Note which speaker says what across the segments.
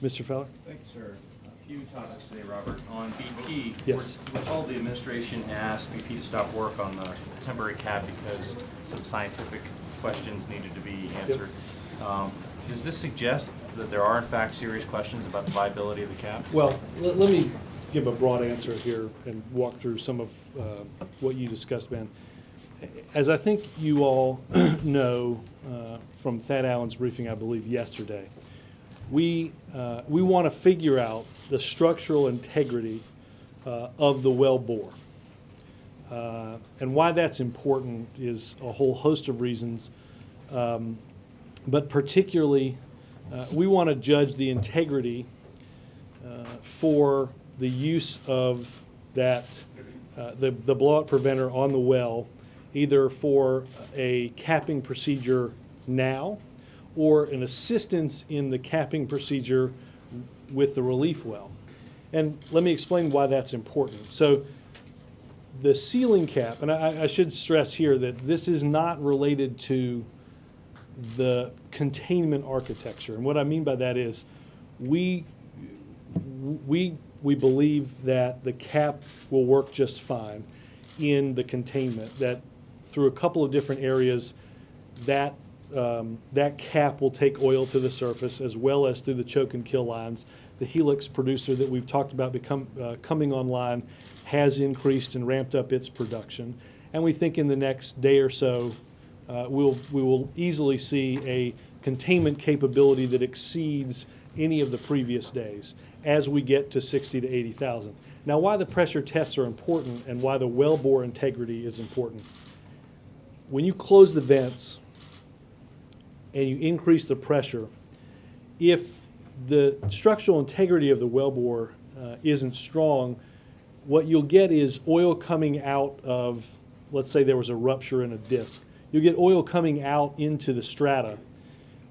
Speaker 1: Mr. Feller?
Speaker 2: Thank you, sir. A few topics today, Robert. On BP,
Speaker 1: Yes.
Speaker 2: we're told the administration asked BP to stop work on the temporary cap because some scientific questions needed to be answered. Does this suggest that there are, in fact, serious questions about the viability of the cap?
Speaker 1: Well, let me give a broad answer here and walk through some of what you discussed, Ben. As I think you all know from Thad Allen's briefing, I believe, yesterday, we want to figure out the structural integrity of the well bore. And why that's important is a whole host of reasons, but particularly we want to judge the integrity for the use of that the blowout preventer on the well, either for a capping procedure now or an assistance in the capping procedure with the relief well. And let me explain why that's important. So the ceiling cap, and I should stress here that this is not related to the containment architecture. And what I mean by that is we believe that the cap will work just fine in the containment, that through a couple of different areas that cap will take oil to the surface, as well as through the choke and kill lines. The Helix producer that we've talked about coming online has increased and ramped up its production. And we think in the next day or so, we will easily see a containment capability that exceeds any of the previous days as we get to 60 to 80,000. Now, why the pressure tests are important and why the well bore integrity is important. When you close the vents and you increase the pressure, if the structural integrity of the well bore isn't strong, what you'll get is oil coming out of, let's say there was a rupture in a disc. You'll get oil coming out into the strata,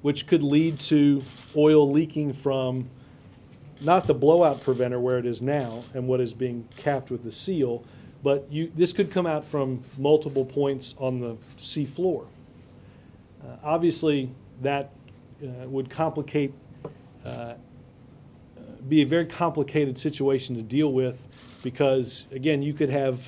Speaker 1: which could lead to oil leaking from not the blowout preventer where it is now and what is being capped with the seal, but this could come out from multiple points on the sea floor. Obviously, that would complicate, be a very complicated situation to deal with, because again, you could have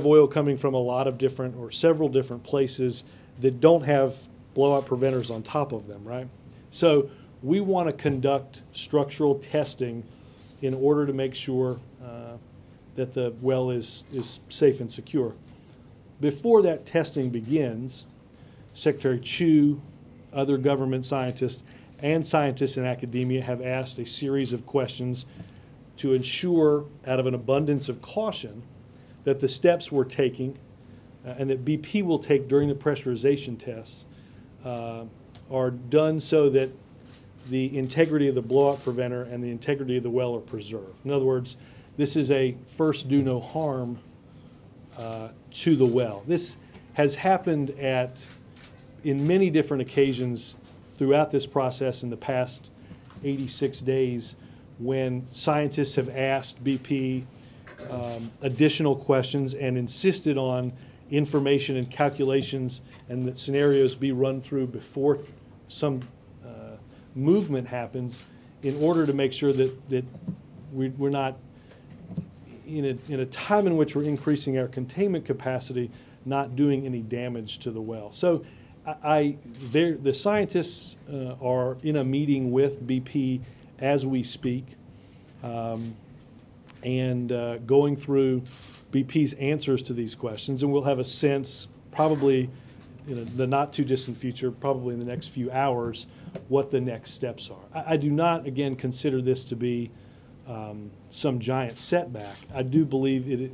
Speaker 1: oil coming from a lot of different or several different places that don't have blowout preventers on top of them, right? So we want to conduct structural testing in order to make sure that the well is safe and secure. Before that testing begins, Secretary Chu, other government scientists, and scientists in academia have asked a series of questions to ensure, out of an abundance of caution, that the steps we're taking and that BP will take during the pressurization tests are done so that the integrity of the blowout preventer and the integrity of the well are preserved. In other words, this is a first do no harm to the well. This has happened in many different occasions throughout this process in the past 86 days, when scientists have asked BP additional questions and insisted on information and calculations and that scenarios be run through before some movement happens, in order to make sure that we're not, in a time in which we're increasing our containment capacity, not doing any damage to the well. So the scientists are in a meeting with BP as we speak, and going through BP's answers to these questions, and we'll have a sense probably in the not too distant future, probably in the next few hours, what the next steps are. I do not, again, consider this to be some giant setback. I do believe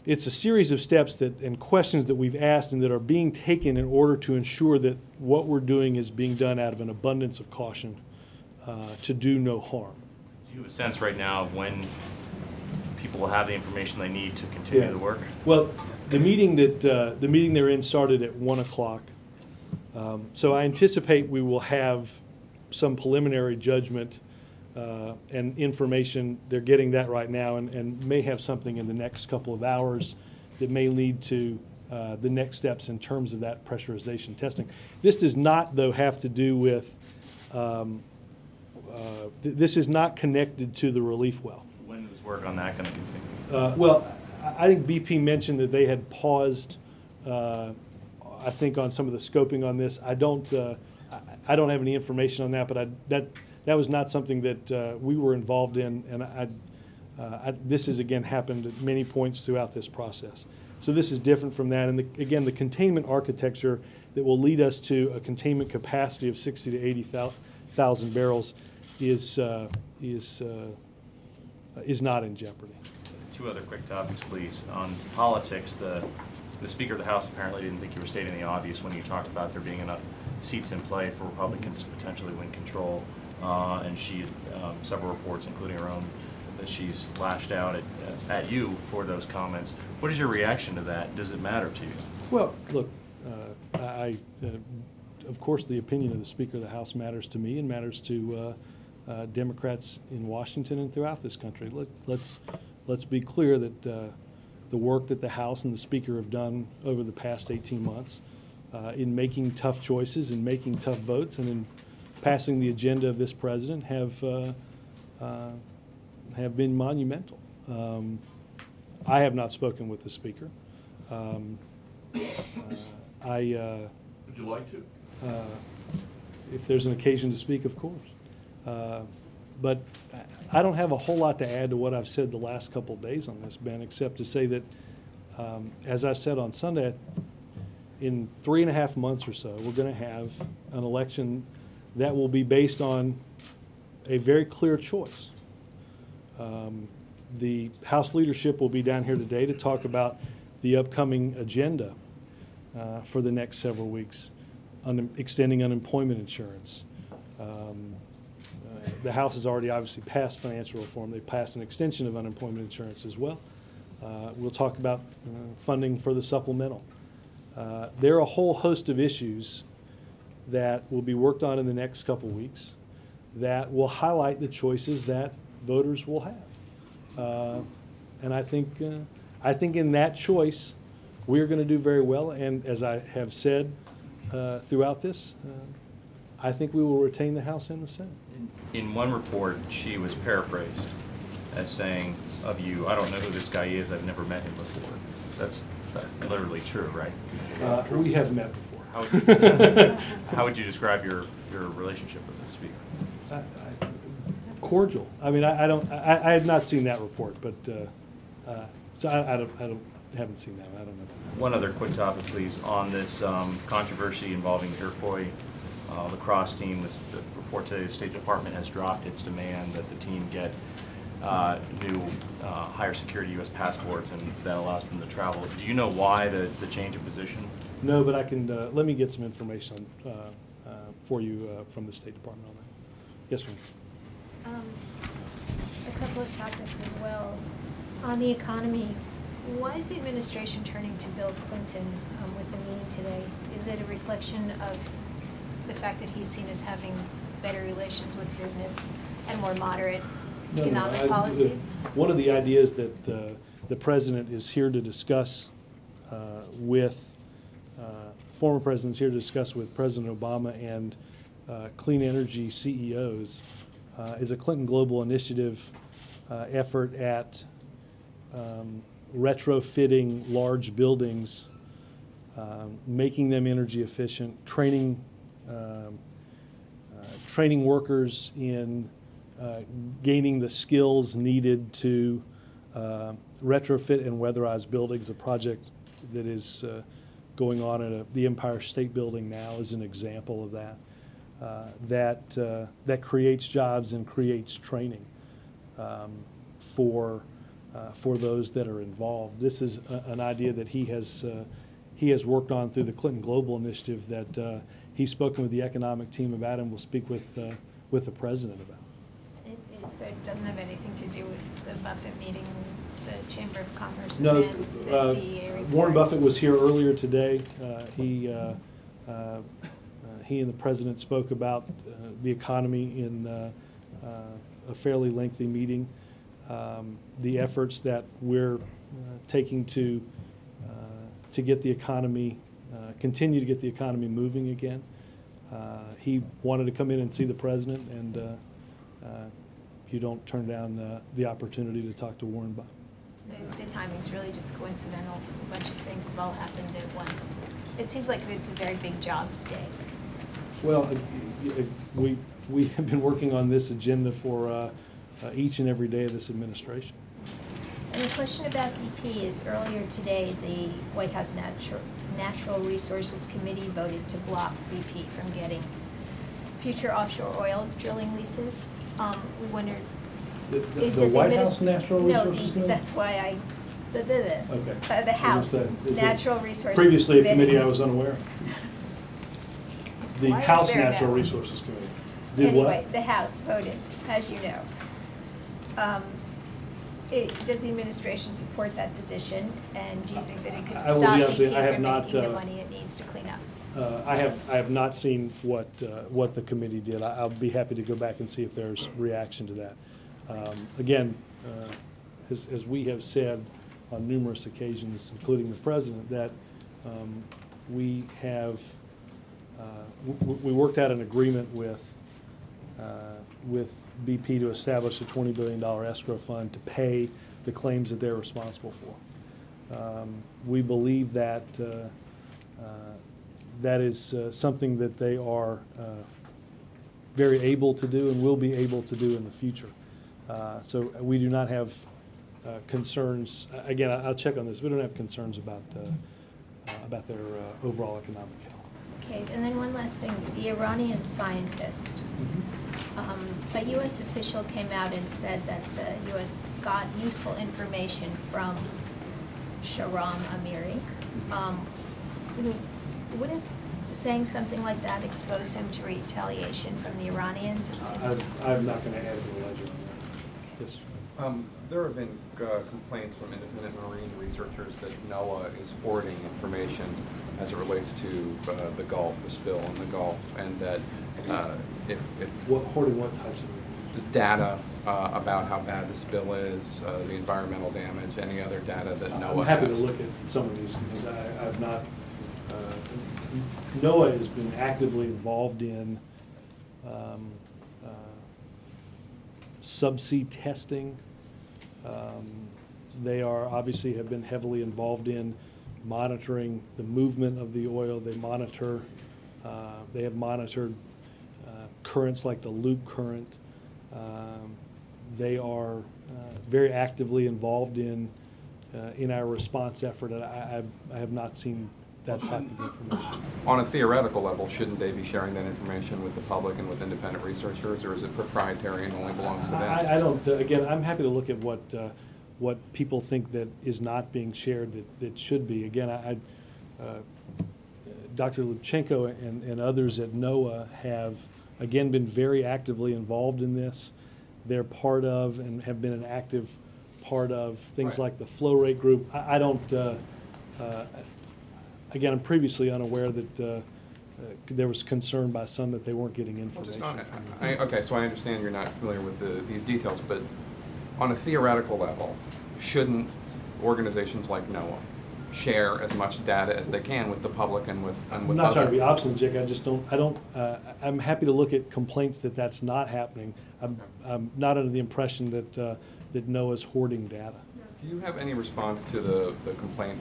Speaker 1: it's a series of steps and questions that we've asked and that are being taken in order to ensure that what we're doing is being done out of an abundance of caution to do no harm.
Speaker 2: Do you have a sense right now of when people will have the information they need to continue the work?
Speaker 1: Well, the meeting they're in started at 1 o'clock. So I anticipate we will have some preliminary judgment and information. They're getting that right now, and may have something in the next couple of hours that may lead to the next steps in terms of that pressurization testing. This does not, though, have to do with this is not connected to the relief well.
Speaker 2: When is work on that going to continue?
Speaker 1: Well, I think BP mentioned that they had paused, I think, on some of the scoping on this. I don't have any information on that, but that was not something that we were involved in, and this has again happened at many points throughout this process. So this is different from that, and again, the containment architecture that will lead us to a containment capacity of 60 to 80,000 barrels is not in jeopardy.
Speaker 2: Two other quick topics, please. On politics, the Speaker of the House apparently didn't think you were stating the obvious when you talked about there being enough seats in play for Republicans to potentially win control. And she, several reports, including her own, that she's lashed out at you for those comments. What is your reaction to that? Does it matter to you?
Speaker 1: Well, look, of course, the opinion of the Speaker of the House matters to me and matters to Democrats in Washington and throughout this country. Let's be clear that the work that the House and the Speaker have done over the past 18 months in making tough choices, in making tough votes, and in passing the agenda of this president have been monumental. I have not spoken with the Speaker.
Speaker 3: Would you like to?
Speaker 1: If there's an occasion to speak, of course. But I don't have a whole lot to add to what I've said the last couple of days on this, Ben, except to say that, as I said on Sunday, in 3.5 months or so, we're going to have an election that will be based on a very clear choice. The House leadership will be down here today to talk about the upcoming agenda for the next several weeks, extending unemployment insurance. The House has already obviously passed financial reform. They passed an extension of unemployment insurance as well. We'll talk about funding for the supplemental. There are a whole host of issues that will be worked on in the next couple weeks that will highlight the choices that voters will have. And I think in that choice, we're going to do very well. And as I have said throughout this, I think we will retain the House and the Senate.
Speaker 2: In one report, she was paraphrased as saying of you, "I don't know who this guy is. I've never met him before." That's literally true, right?
Speaker 1: We have met before.
Speaker 2: How would you describe your relationship with the Speaker?
Speaker 1: Cordial. I mean, I have not seen that report, but so I haven't seen that. I don't know.
Speaker 2: One other quick topic, please, on this controversy involving the Iroquois lacrosse team. The report today, the State Department has dropped its demand that the team get new higher security U.S. passports, and that allows them to travel. Do you know why the change of position?
Speaker 1: No, but I can let me get some information for you from the State Department on that. Yes, ma'am.
Speaker 4: A couple of topics as well. On the economy, why is the administration turning to Bill Clinton with the meeting today? Is it a reflection of the fact that he's seen as having better relations with business and more moderate economic policies?
Speaker 1: One of the ideas that the president is here to discuss former president's here to discuss with President Obama and clean energy CEOs is a Clinton Global Initiative effort at retrofitting large buildings, making them energy efficient, training workers in gaining the skills needed to retrofit and weatherize buildings. A project that is going on at the Empire State Building now is an example of that. That creates jobs and creates training for those that are involved. This is an idea that he has worked on through the Clinton Global Initiative that he's spoken with the economic team about and will speak with the president about.
Speaker 4: So it doesn't have anything to do with the Buffett meeting, the Chamber of Commerce,
Speaker 1: No,
Speaker 4: and the CEA report?
Speaker 1: Warren Buffett was here earlier today. He and the president spoke about the economy in a fairly lengthy meeting. The efforts that we're taking to get the economy, continue to get the economy moving again. He wanted to come in and see the president, and you don't turn down the opportunity to talk to Warren Buffett.
Speaker 4: So the timing's really just coincidental. A bunch of things have all happened at once. It seems like it's a very big jobs day.
Speaker 1: Well, we have been working on this agenda for each and every day of this administration.
Speaker 4: And the question about BP is earlier today, the White House Natural Resources Committee voted to block BP from getting future offshore oil drilling leases. We wonder,
Speaker 1: The
Speaker 4: does
Speaker 1: White
Speaker 4: adminis-
Speaker 1: House Natural Resources
Speaker 4: No,
Speaker 1: Committee?
Speaker 4: that's why I,
Speaker 1: Okay.
Speaker 4: the House
Speaker 1: Is this
Speaker 4: Natural Resources
Speaker 1: previously a committee
Speaker 4: Committee.
Speaker 1: I was unaware of. The
Speaker 4: Why is
Speaker 1: House
Speaker 4: there
Speaker 1: Natural
Speaker 4: now?
Speaker 1: Resources Committee. Did what?
Speaker 4: Anyway, the House voted, as you know. Does the administration support that position, and do you think that it could
Speaker 1: I will
Speaker 4: stop
Speaker 1: be honest with
Speaker 4: BP
Speaker 1: you, I have
Speaker 4: from
Speaker 1: not,
Speaker 4: making the money it needs to clean up?
Speaker 1: I have not seen what the committee did. I'll be happy to go back and see if there's reaction to that. Again, as we have said on numerous occasions, including the president, that we have, we worked out an agreement with BP to establish a $20 billion escrow fund to pay the claims that they're responsible for. We believe that that is something that they are very able to do and will be able to do in the future. So we do not have concerns. Again, I'll check on this. We don't have concerns about their overall economic health.
Speaker 4: Okay, and then one last thing. The Iranian scientist, a U.S. official came out and said that the U.S. got useful information from Shahram Amiri. Wouldn't saying something like that expose him to retaliation from the Iranians? It seems.
Speaker 1: I'm not going to add to the ledger on that. Yes.
Speaker 5: There have been complaints from independent marine researchers that NOAA is hoarding information as it relates to the Gulf, the spill in the Gulf, and that if
Speaker 1: Hoarding what types of?
Speaker 5: just data about how bad the spill is, the environmental damage, any other data that NOAA has.
Speaker 1: I'm happy to look at some of these because I've not. NOAA has been actively involved in subsea testing. They are obviously have been heavily involved in monitoring the movement of the oil. They monitor. They have monitored currents like the loop current. They are very actively involved in our response effort. And I have not seen that type of information.
Speaker 5: On a theoretical level, shouldn't they be sharing that information with the public and with independent researchers, or is it proprietary and only belongs to them?
Speaker 1: I don't. Again, I'm happy to look at what people think that is not being shared that should be. Again, Dr. Lubchenco and others at NOAA have again been very actively involved in this. They're part of and have been an active part of things
Speaker 5: Right.
Speaker 1: like the flow rate group. I don't. Again, I'm previously unaware that there was concern by some that they weren't getting information.
Speaker 5: Okay, so I understand you're not familiar with these details, but on a theoretical level, shouldn't organizations like NOAA share as much data as they can with the public and with
Speaker 1: I'm
Speaker 5: other?
Speaker 1: not trying to be obstinate, Jake. I just don't. I'm happy to look at complaints that that's not happening. I'm not under the impression that NOAA's hoarding data.
Speaker 5: Do you have any response to the complaint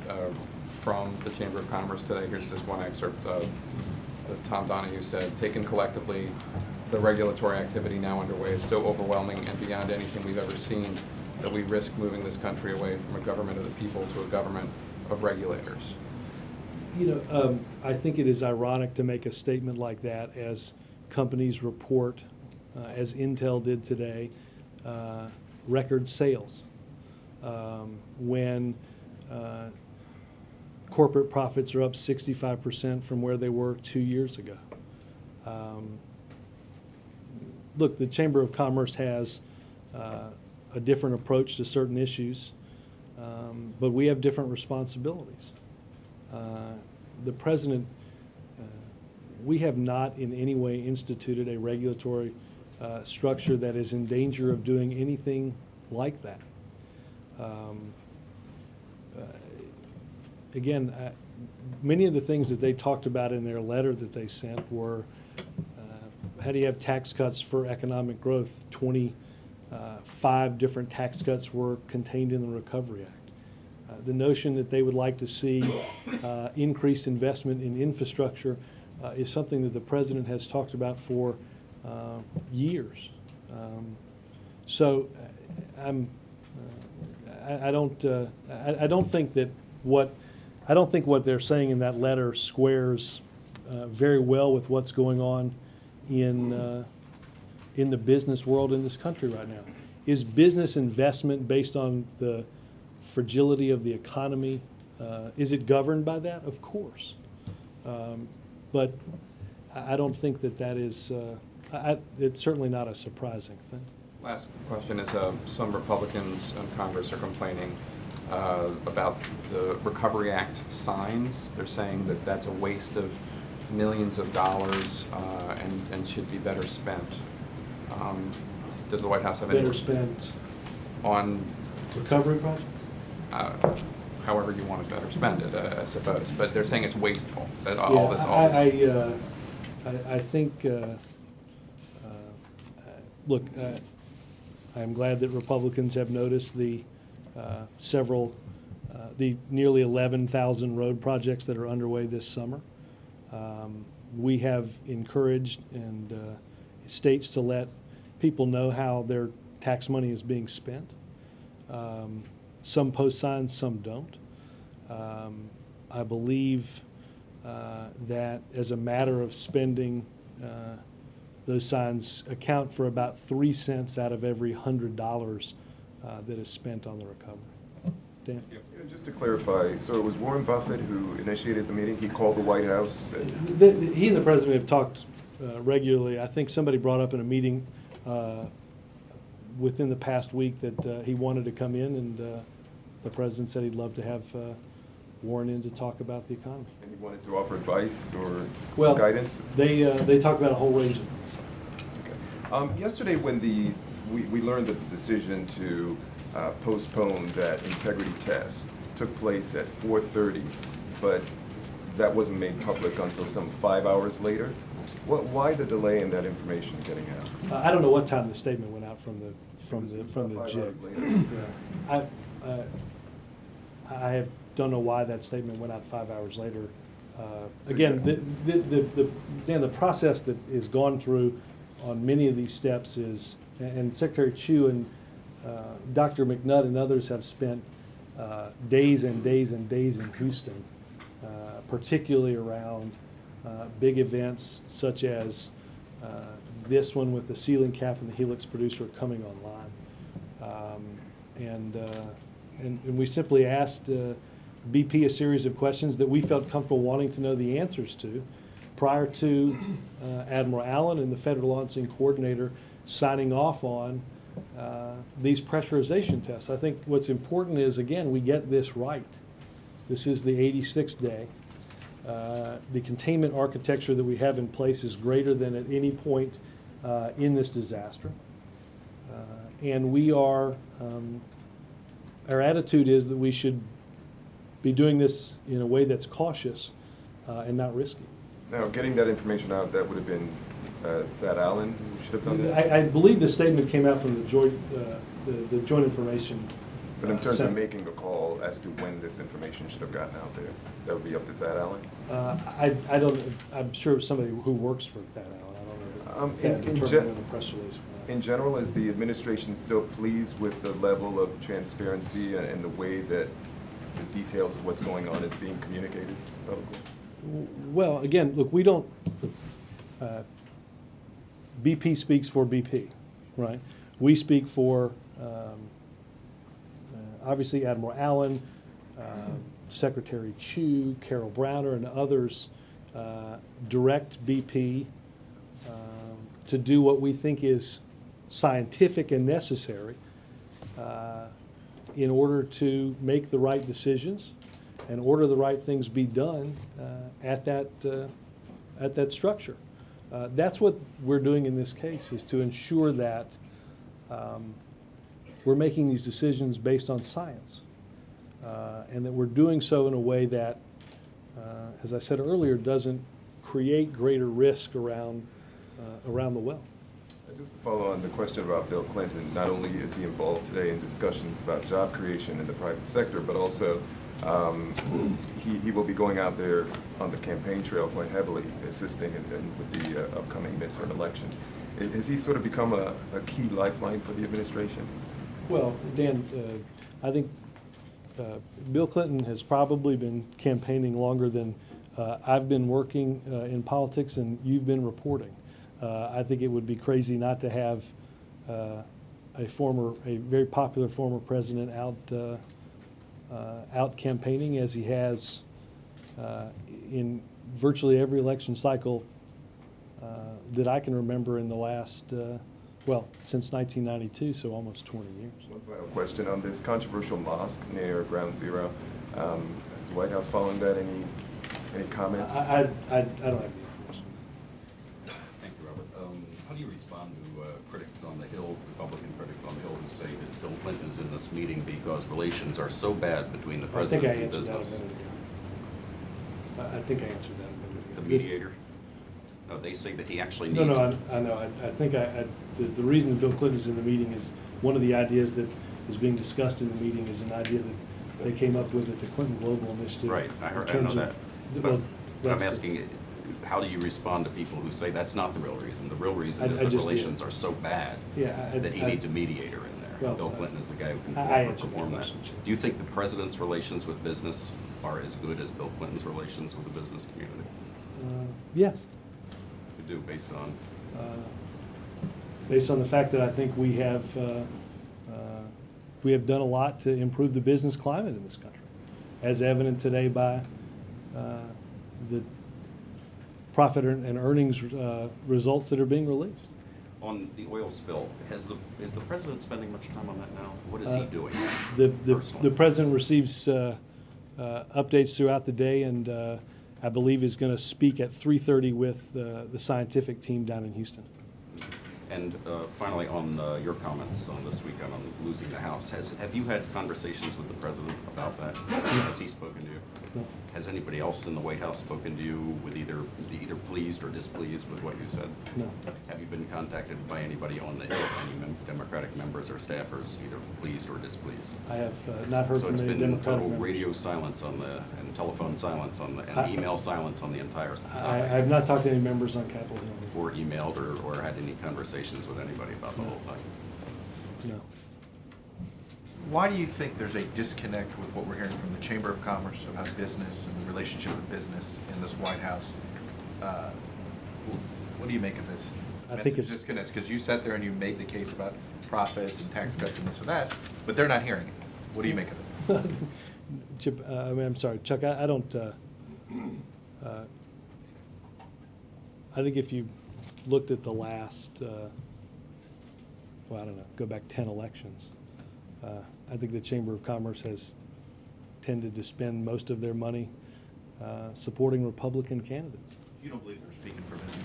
Speaker 5: from the Chamber of Commerce today? Here's just one excerpt. Tom Donahue said, "Taken collectively, the regulatory activity now underway is so overwhelming and beyond anything we've ever seen that we risk moving this country away from a government of the people to a government of regulators."
Speaker 1: You know, I think it is ironic to make a statement like that as companies report, as Intel did today, record sales. When corporate profits are up 65% from where they were 2 years ago. Look, the Chamber of Commerce has a different approach to certain issues, but we have different responsibilities. The President, we have not in any way instituted a regulatory structure that is in danger of doing anything like that. Again, many of the things that they talked about in their letter that they sent were how do you have tax cuts for economic growth? 25 different tax cuts were contained in the Recovery Act. The notion that they would like to see increased investment in infrastructure is something that the president has talked about for years. So I don't think that what they're saying in that letter squares very well with what's going on in the business world in this country right now. Is business investment based on the fragility of the economy? Is it governed by that? Of course. But I don't think that is, it's certainly not a surprising thing.
Speaker 5: Last question is, some Republicans in Congress are complaining about the Recovery Act signs. They're saying that that's a waste of millions of dollars and should be better spent. Does the White House have any?
Speaker 1: Better spent
Speaker 5: on
Speaker 1: recovery project?
Speaker 5: However you want to better spend it, I suppose. But they're saying it's wasteful. That
Speaker 1: Yeah,
Speaker 5: all this.
Speaker 1: I think. Look, I am glad that Republicans have noticed the the nearly 11,000 road projects that are underway this summer. We have encouraged states to let people know how their tax money is being spent. Some post signs, some don't. I believe that as a matter of spending, those signs account for about 3 cents out of every $100 that is spent on the recovery. Dan?
Speaker 6: Yeah, just to clarify, so it was Warren Buffett who initiated the meeting? He called the White House?
Speaker 1: He and the president have talked regularly. I think somebody brought up in a meeting within the past week that he wanted to come in, and the president said he'd love to have Warren in to talk about the economy.
Speaker 6: And he wanted to offer advice or guidance?
Speaker 1: They talked about a whole range of things.
Speaker 6: Okay. Yesterday when we learned that the decision to postpone that integrity test took place at 4:30, but that wasn't made public until some 5 hours later. Why the delay in that information getting out?
Speaker 1: I don't know what time the statement went out from the
Speaker 6: About 5
Speaker 1: JIG.
Speaker 6: hours later.
Speaker 1: Yeah. I don't know why that statement went out 5 hours later. Again, the process that is gone through on many of these steps is, and Secretary Chu and Dr. McNutt and others have spent days and days and days in Houston, particularly around big events such as this one with the ceiling cap and the Helix producer coming online. And we simply asked BP a series of questions that we felt comfortable wanting to know the answers to prior to Admiral Allen and the Federal Launching Coordinator signing off on these pressurization tests. I think what's important is, again, we get this right. This is the 86th day. The containment architecture that we have in place is greater than at any point in this disaster. And we are, our attitude is that we should be doing this in a way that's cautious and not risky.
Speaker 6: Now, getting that information out, that would have been Thad Allen who should have done that?
Speaker 1: I believe the statement came out from the Joint Information
Speaker 6: But in terms
Speaker 1: Center.
Speaker 6: of making a call as to when this information should have gotten out there, that would be up to Thad Allen?
Speaker 1: I don't, I'm sure it's somebody who works for Thad Allen. I don't know. Thad determined in the press release.
Speaker 6: In general, is the administration still pleased with the level of transparency and the way that the details of what's going on is being communicated publicly?
Speaker 1: Well, again, look, we don't, BP speaks for BP, right? We speak for, obviously, Admiral Allen, Secretary Chu, Carol Browner, and others direct BP to do what we think is scientific and necessary in order to make the right decisions and order the right things be done at that structure. That's what we're doing in this case, is to ensure that we're making these decisions based on science, and that we're doing so in a way that, as I said earlier, doesn't create greater risk around around the well.
Speaker 6: Just to follow on the question about Bill Clinton, not only is he involved today in discussions about job creation in the private sector, but also he will be going out there on the campaign trail quite heavily, assisting with the upcoming midterm elections. Has he sort of become a key lifeline for the administration?
Speaker 1: Well, Dan, I think Bill Clinton has probably been campaigning longer than I've been working in politics and you've been reporting. I think it would be crazy not to have a very popular former president out campaigning as he has in virtually every election cycle that I can remember in the last, since 1992, so almost 20 years.
Speaker 6: One final question on this controversial mosque near Ground Zero. Is the White House following that? Any comments?
Speaker 1: I don't have the information.
Speaker 7: Thank you, Robert. How do you respond to critics on the Hill, Republican critics on the Hill, who say that Bill Clinton is in this meeting because relations are so bad between the president and business?
Speaker 1: I think I answered that a minute ago.
Speaker 7: The mediator? No, they say that he actually needs.
Speaker 1: No, I know. I think the reason that Bill Clinton is in the meeting is one of the ideas that is being discussed in the meeting is an idea that they came up with at the Clinton Global Initiative.
Speaker 7: Right, I know that. But I'm asking, how do you respond to people who say that's not the real reason? The real reason is that relations are so bad that he needs a mediator in there.
Speaker 1: Well,
Speaker 7: Bill Clinton is the guy who can perform that. Do you think the president's relations with business are as good as Bill Clinton's relations with the business community?
Speaker 1: Yes.
Speaker 7: You do, based on?
Speaker 1: Based on the fact that I think we have done a lot to improve the business climate in this country, as evident today by the profit and earnings results that are being released.
Speaker 7: On the oil spill, is the president spending much time on that now? What is he doing?
Speaker 1: The president receives updates throughout the day, and I believe is going to speak at 3:30 with the scientific team down in Houston.
Speaker 7: And finally, on your comments on this weekend on losing the House, have you had conversations with the president about that? Has he spoken to you?
Speaker 1: No.
Speaker 7: Has anybody else in the White House spoken to you with either pleased or displeased with what you said?
Speaker 1: No.
Speaker 7: Have you been contacted by anybody on the Hill, any Democratic members or staffers, either pleased or displeased?
Speaker 1: I have not heard
Speaker 7: So
Speaker 1: from
Speaker 7: it's
Speaker 1: any
Speaker 7: been
Speaker 1: Democratic
Speaker 7: total
Speaker 1: members.
Speaker 7: radio silence on and telephone silence on and email silence on the entire topic.
Speaker 1: I have not talked to any members on Capitol Hill.
Speaker 7: Or emailed or had any conversations with anybody about the whole thing?
Speaker 1: No.
Speaker 3: Why do you think there's a disconnect with what we're hearing from the Chamber of Commerce about business and the relationship with business in this White House? What do you make of this
Speaker 1: I think it's
Speaker 3: disconnect? Because you sat there and you made the case about profits and tax cuts and this and that, but they're not hearing it. What do you make of it?
Speaker 1: Chip, I'm sorry, Chuck. I don't. I think if you looked at the last, I don't know, go back 10 elections, I think the Chamber of Commerce has tended to spend most of their money supporting Republican candidates.
Speaker 3: You don't believe they're speaking for business?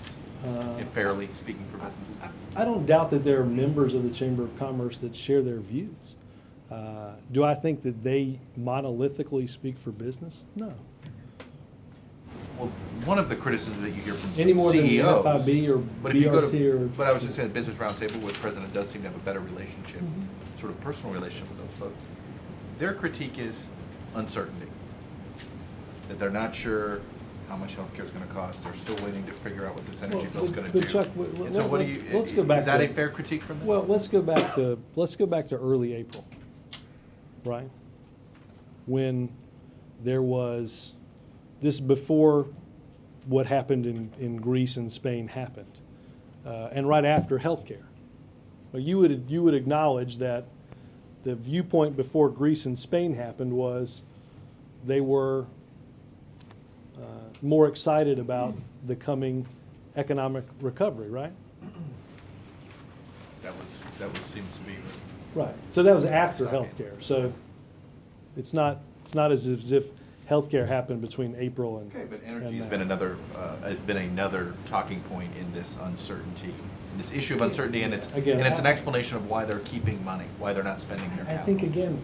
Speaker 3: And fairly speaking for business?
Speaker 1: I don't doubt that there are members of the Chamber of Commerce that share their views. Do I think that they monolithically speak for business? No.
Speaker 3: Well, one of the criticisms that you hear from
Speaker 1: Any more than
Speaker 3: CEOs,
Speaker 1: NFIB or
Speaker 3: but if you go
Speaker 1: BRT
Speaker 3: to,
Speaker 1: or-
Speaker 3: but I was just saying, Business Roundtable, where the president does seem to have a better relationship, sort of personal relationship with those folks. Their critique is uncertainty, that they're not sure how much healthcare is going to cost. They're still waiting to figure out what this energy bill is going to do.
Speaker 1: But Chuck,
Speaker 3: And so, what do you?
Speaker 1: let's go back
Speaker 3: Is that
Speaker 1: to-
Speaker 3: a fair critique from them?
Speaker 1: Well, let's go back to early April, right? When there was this before what happened in Greece and Spain happened, and right after healthcare. Well, you would acknowledge that the viewpoint before Greece and Spain happened was they were more excited about the coming economic recovery, right?
Speaker 3: That seems to be.
Speaker 1: Right. So that was after healthcare. So it's not as if healthcare happened between April and.
Speaker 3: Okay, but energy has
Speaker 1: and
Speaker 3: been another talking point in this uncertainty, in this issue of uncertainty, and it's
Speaker 1: Again,
Speaker 3: an explanation of why they're keeping money, why they're not spending their
Speaker 1: I
Speaker 3: capital.
Speaker 1: think again,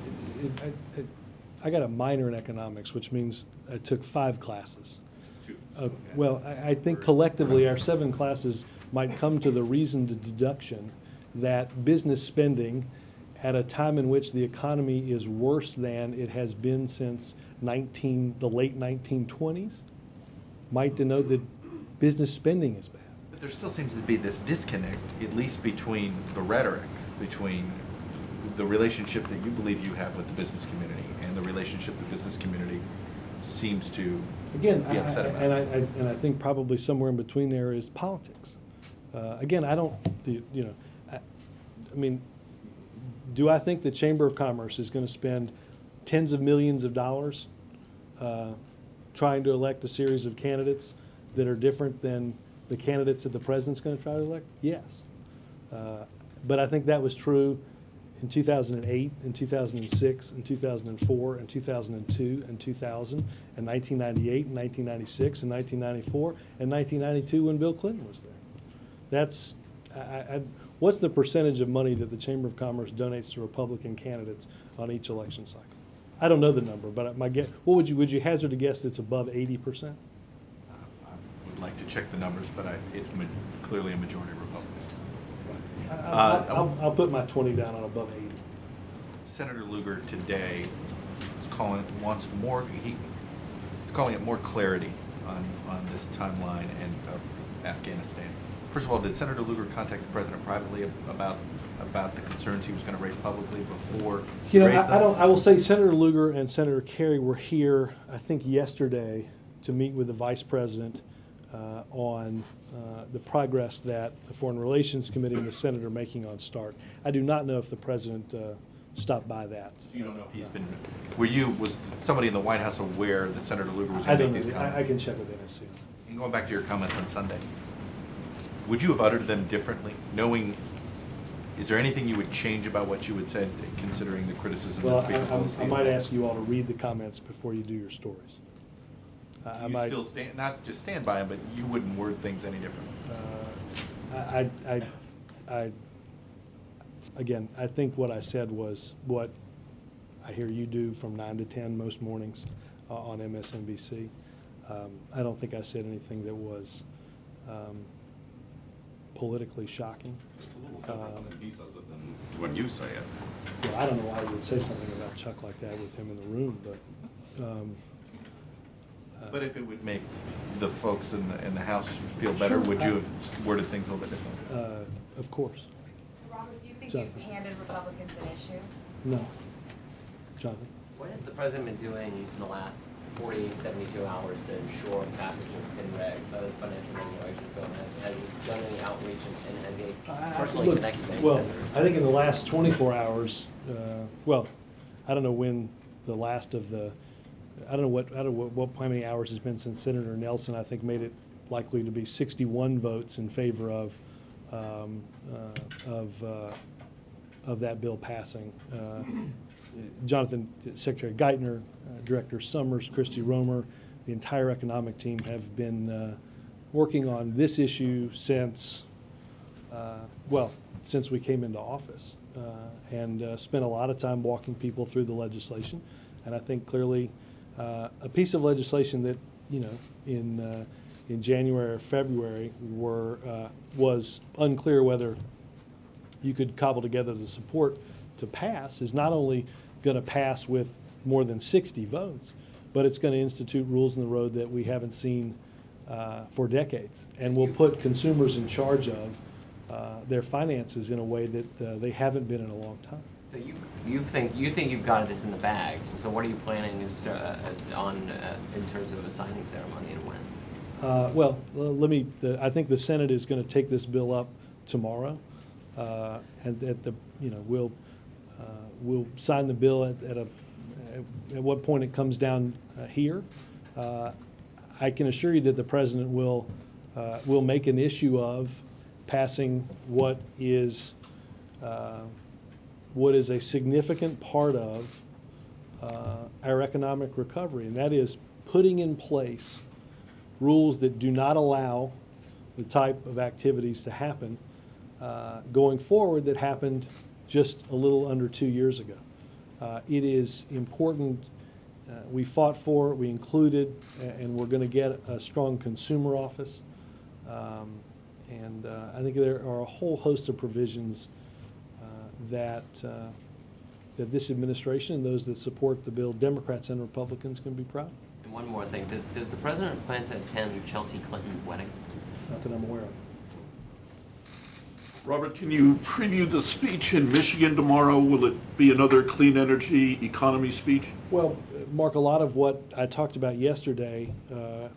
Speaker 1: I got a minor in economics, which means I took 5 classes. Well, I think collectively our 7 classes might come to the reasoned deduction that business spending at a time in which the economy is worse than it has been since the late 1920s might denote that business spending is bad.
Speaker 3: But there still seems to be this disconnect, at least between the rhetoric, between the relationship that you believe you have with the business community and the relationship the business community seems to
Speaker 1: Again,
Speaker 3: be upset about.
Speaker 1: and I think probably somewhere in between there is politics. Again, I don't, I mean, do I think the Chamber of Commerce is going to spend tens of millions of dollars trying to elect a series of candidates that are different than the candidates that the president's going to try to elect? Yes. But I think that was true in 2008, in 2006, in 2004, in 2002, and 2000, and 1998, and 1996, and 1994, and 1992 when Bill Clinton was there. That's, what's the percentage of money that the Chamber of Commerce donates to Republican candidates on each election cycle? I don't know the number, but my guess, would you hazard a guess that's above 80%?
Speaker 3: I would like to check the numbers, but it's clearly a majority Republican.
Speaker 1: I'll put my 20 down on above 80.
Speaker 3: Senator Lugar today is calling it more clarity on this timeline and Afghanistan. First of all, did Senator Lugar contact the president privately about the concerns he was going to raise publicly before he raised them?
Speaker 1: I will say Senator Lugar and Senator Kerry were here, I think, yesterday to meet with the vice president on the progress that the Foreign Relations Committee and the Senate are making on START. I do not know if the president stopped by that.
Speaker 3: So you don't know if he's been. Was somebody in the White House aware that Senator Lugar was
Speaker 1: I
Speaker 3: going to
Speaker 1: don't
Speaker 3: make these
Speaker 1: know.
Speaker 3: comments?
Speaker 1: I can check with NSC.
Speaker 3: And going back to your comments on Sunday, would you have uttered them differently, knowing? Is there anything you would change about what you had said, considering the criticism
Speaker 1: Well,
Speaker 3: that's being posed?
Speaker 1: I might ask you all to read the comments before you do your stories.
Speaker 3: You still stand, not just stand by them, but you wouldn't word things any differently.
Speaker 1: Again, I think what I said was what I hear you do from 9 to 10 most mornings on MSNBC. I don't think I said anything that was politically shocking.
Speaker 7: It's a little different when he says it than when you say it.
Speaker 1: Well, I don't know why I would say something about Chuck like that with him in the room, but.
Speaker 3: But if it would make the folks in the House feel better,
Speaker 1: Sure.
Speaker 3: would you have worded things a little bit differently?
Speaker 1: Of course.
Speaker 8: Robert, do you think
Speaker 1: Jonathan.
Speaker 8: you've handed Republicans an issue?
Speaker 1: No. Jonathan?
Speaker 9: What has the president been doing in the last 48, 72 hours to ensure the passage of FinReg, the financial regulations bill? Has he done any outreach and has he personally
Speaker 1: Look,
Speaker 9: connected with any
Speaker 1: well,
Speaker 9: senators?
Speaker 1: I think in the last 24 hours, I don't know when the last of the, I don't know how many hours it's been since Senator Nelson, I think, made it likely to be 61 votes in favor of that bill passing. Jonathan, Secretary Geithner, Director Summers, Christy Romer, the entire economic team have been working on this issue since we came into office, and spent a lot of time walking people through the legislation. And I think clearly a piece of legislation that, in January or February was unclear whether you could cobble together the support to pass is not only going to pass with more than 60 votes, but it's going to institute rules in the road that we haven't seen for decades, and will put consumers in charge of their finances in a way that they haven't been in a long time.
Speaker 9: So you think you've got this in the bag. So what are you planning on in terms of a signing ceremony and when?
Speaker 1: I think the Senate is going to take this bill up tomorrow, and we'll sign the bill at what point it comes down here. I can assure you that the president will make an issue of passing what is a significant part of our economic recovery, and that is putting in place rules that do not allow the type of activities to happen going forward that happened just a little under 2 years ago. It is important. We fought for it, we included, and we're going to get a strong consumer office. And I think there are a whole host of provisions that this administration and those that support the bill, Democrats and Republicans, can be proud of.
Speaker 9: And one more thing, does the president plan to attend Chelsea Clinton's wedding?
Speaker 1: Not that I'm aware of.
Speaker 10: Robert, can you preview the speech in Michigan tomorrow? Will it be another clean energy economy speech?
Speaker 1: Well, Mark, a lot of what I talked about yesterday, the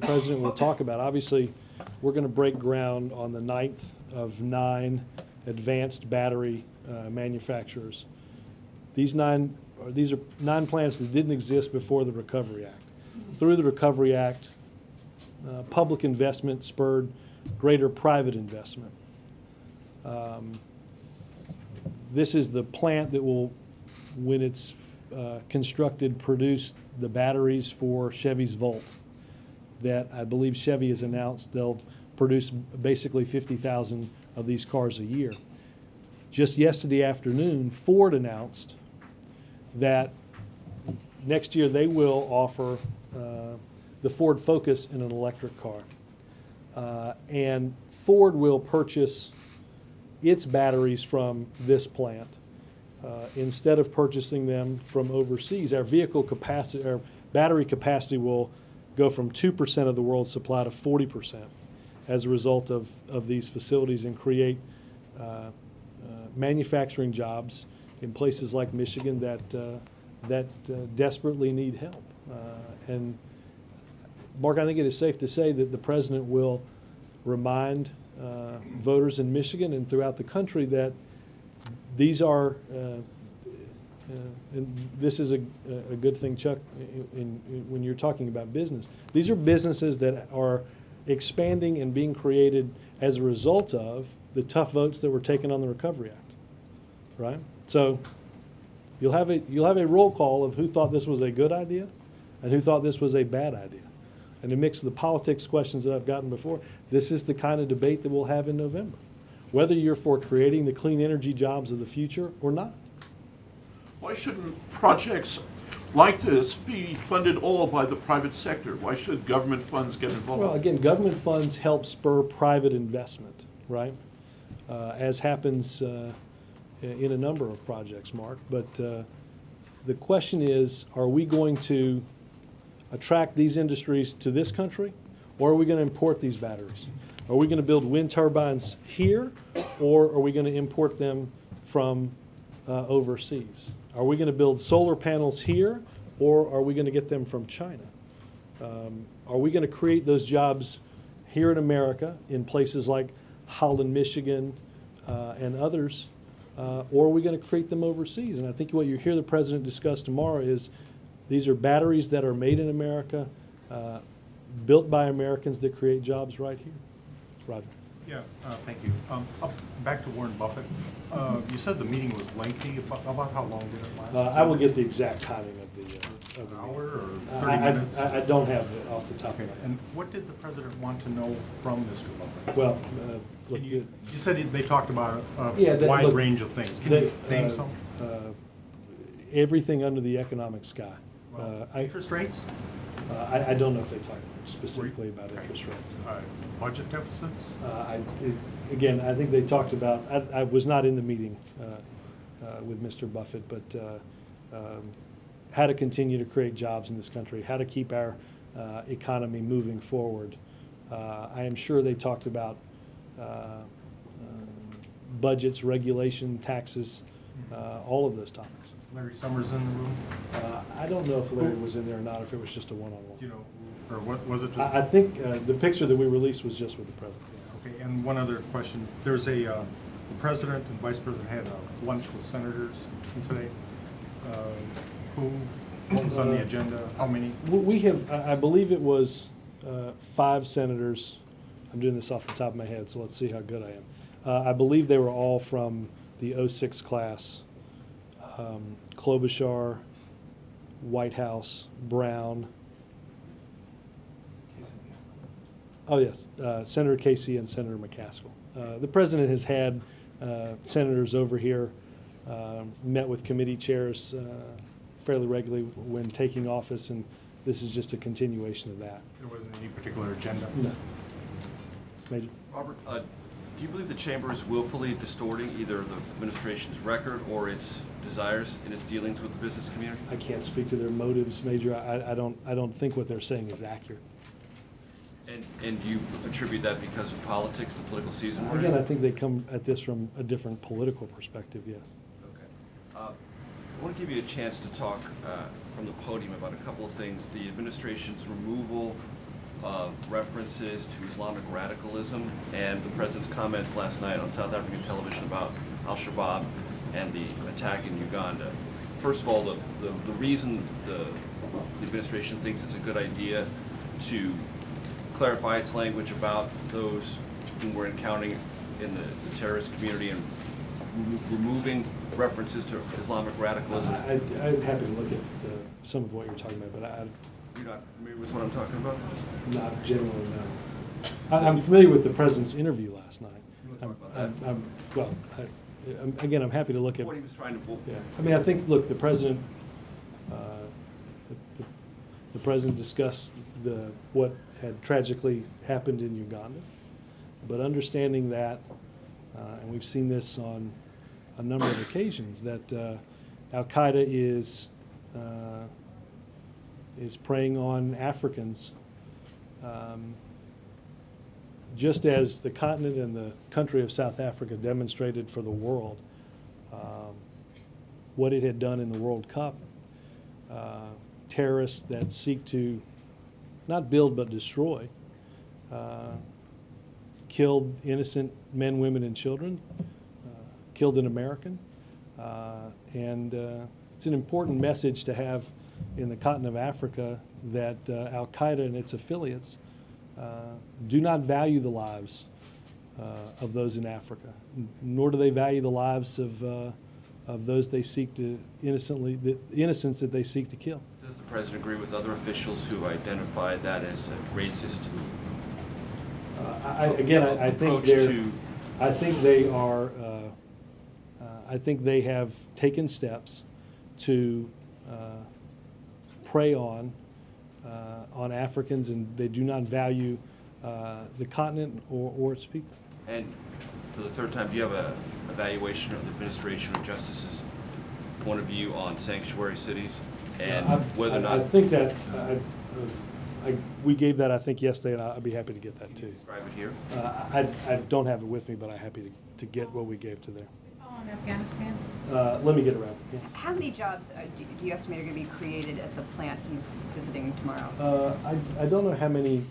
Speaker 1: president will talk about. Obviously, we're going to break ground on the 9th of 9 advanced battery manufacturers. These are 9 plants that didn't exist before the Recovery Act. Through the Recovery Act, public investment spurred greater private investment. This is the plant that will, when it's constructed, produce the batteries for Chevy's Volt that I believe Chevy has announced they'll produce basically 50,000 of these cars a year. Just yesterday afternoon, Ford announced that next year they will offer the Ford Focus in an electric car. And Ford will purchase its batteries from this plant. Instead of purchasing them from overseas, our battery capacity will go from 2% of the world's supply to 40% as a result of these facilities, and create manufacturing jobs in places like Michigan that desperately need help. And Mark, I think it is safe to say that the president will remind voters in Michigan and throughout the country that these are, and this is a good thing, Chuck, when you're talking about business. These are businesses that are expanding and being created as a result of the tough votes that were taken on the Recovery Act, right? So you'll have a roll call of who thought this was a good idea and who thought this was a bad idea. And to mix the politics questions that I've gotten before, this is the kind of debate that we'll have in November, whether you're for creating the clean energy jobs of the future or not.
Speaker 10: Why shouldn't projects like this be funded all by the private sector? Why should government funds get involved?
Speaker 1: Well, again, government funds help spur private investment, right? As happens in a number of projects, Mark. But the question is, are we going to attract these industries to this country, or are we going to import these batteries? Are we going to build wind turbines here, or are we going to import them from overseas? Are we going to build solar panels here, or are we going to get them from China? Are we going to create those jobs here in America in places like Holland, Michigan, and others, or are we going to create them overseas? And I think what you hear the president discuss tomorrow is these are batteries that are made in America, built by Americans, that create jobs right here. Roger.
Speaker 11: Yeah, thank you. Back to Warren Buffett. You said the meeting was lengthy. About how long did it last?
Speaker 1: I will get the exact timing of the
Speaker 11: An
Speaker 1: meeting.
Speaker 11: hour or 30 minutes?
Speaker 1: I don't have it off the top
Speaker 11: Okay,
Speaker 1: of my head.
Speaker 11: and what did the president want to know from Mr. Buffett?
Speaker 1: Well, look,
Speaker 11: Can you said they talked about a
Speaker 1: Yeah,
Speaker 11: wide
Speaker 1: look,
Speaker 11: range of things. Can you name some?
Speaker 1: everything under the economic sky.
Speaker 11: Interest rates?
Speaker 1: I don't know if they talk specifically about interest rates.
Speaker 11: Budget deficits?
Speaker 1: Again, I think they talked about, I was not in the meeting with Mr. Buffett, but how to continue to create jobs in this country, how to keep our economy moving forward. I am sure they talked about budgets, regulation, taxes, all of those topics.
Speaker 11: Larry Summers in the room?
Speaker 1: I don't know if Larry was in there or not, if it was just a one-on-one.
Speaker 11: Do you know, or what was it? Just
Speaker 1: I think the picture that we released was just with the president.
Speaker 11: Okay, and one other question. There's the president and vice president had a lunch with senators today. What was on the agenda? How many?
Speaker 1: We have, I believe it was 5 senators. I'm doing this off the top of my head, so let's see how good I am. I believe they were all from the 06 class. Klobuchar, Whitehouse, Brown. Oh, yes, Senator Casey and Senator McCaskill. The president has had senators over here, met with committee chairs fairly regularly when taking office, and this is just a continuation of that.
Speaker 11: There wasn't any particular agenda?
Speaker 1: No. Major.
Speaker 12: Robert, do you believe the Chamber is willfully distorting either the administration's record or its desires in its dealings with the business community?
Speaker 1: I can't speak to their motives, Major. I don't think what they're saying is accurate.
Speaker 12: And do you attribute that because of politics, the political season we're in?
Speaker 1: Again, I think they come at this from a different political perspective, yes.
Speaker 12: Okay. I want to give you a chance to talk from the podium about a couple of things. The administration's removal of references to Islamic radicalism and the President's comments last night on South African television about al-Shabaab and the attack in Uganda. First of all, the reason the administration thinks it's a good idea to clarify its language about those whom we're encountering in the terrorist community and removing references to Islamic radicalism.
Speaker 1: I'm happy to look at some of what you're talking about, but
Speaker 12: You're not familiar with what I'm talking about?
Speaker 1: not generally, no. I'm familiar with the President's interview last night.
Speaker 12: You want to talk about that?
Speaker 1: Again, I'm happy to look at.
Speaker 12: What he was trying to.
Speaker 1: Yeah, I mean, I think, look, the President, the President discussed what had tragically happened in Uganda, but understanding that, and we've seen this on a number of occasions, that Al-Qaeda is preying on Africans, just as the continent and the country of South Africa demonstrated for the world what it had done in the World Cup. Terrorists that seek to not build but destroy killed innocent men, women, and children, killed an American. And it's an important message to have in the continent of Africa that Al-Qaeda and its affiliates do not value the lives of those in Africa, nor do they value the lives of those they seek to the innocents that they seek to kill.
Speaker 12: Does the President agree with other officials who identified that as a racist?
Speaker 1: I think they are. I think they have taken steps to prey on Africans, and they do not value the continent or its people.
Speaker 12: And for the third time, do you have an evaluation of the administration or justice's point of view on sanctuary cities and whether or not?
Speaker 1: I think that we gave that, I think, yesterday, and I'd be happy to get that too.
Speaker 12: Describe it here.
Speaker 1: I don't have it with me, but I'm happy to get what we gave to there.
Speaker 8: On Afghanistan.
Speaker 1: Let me get around. Yeah.
Speaker 13: How many jobs do you estimate are going to be created at the plant he's visiting tomorrow?
Speaker 1: I don't know how many.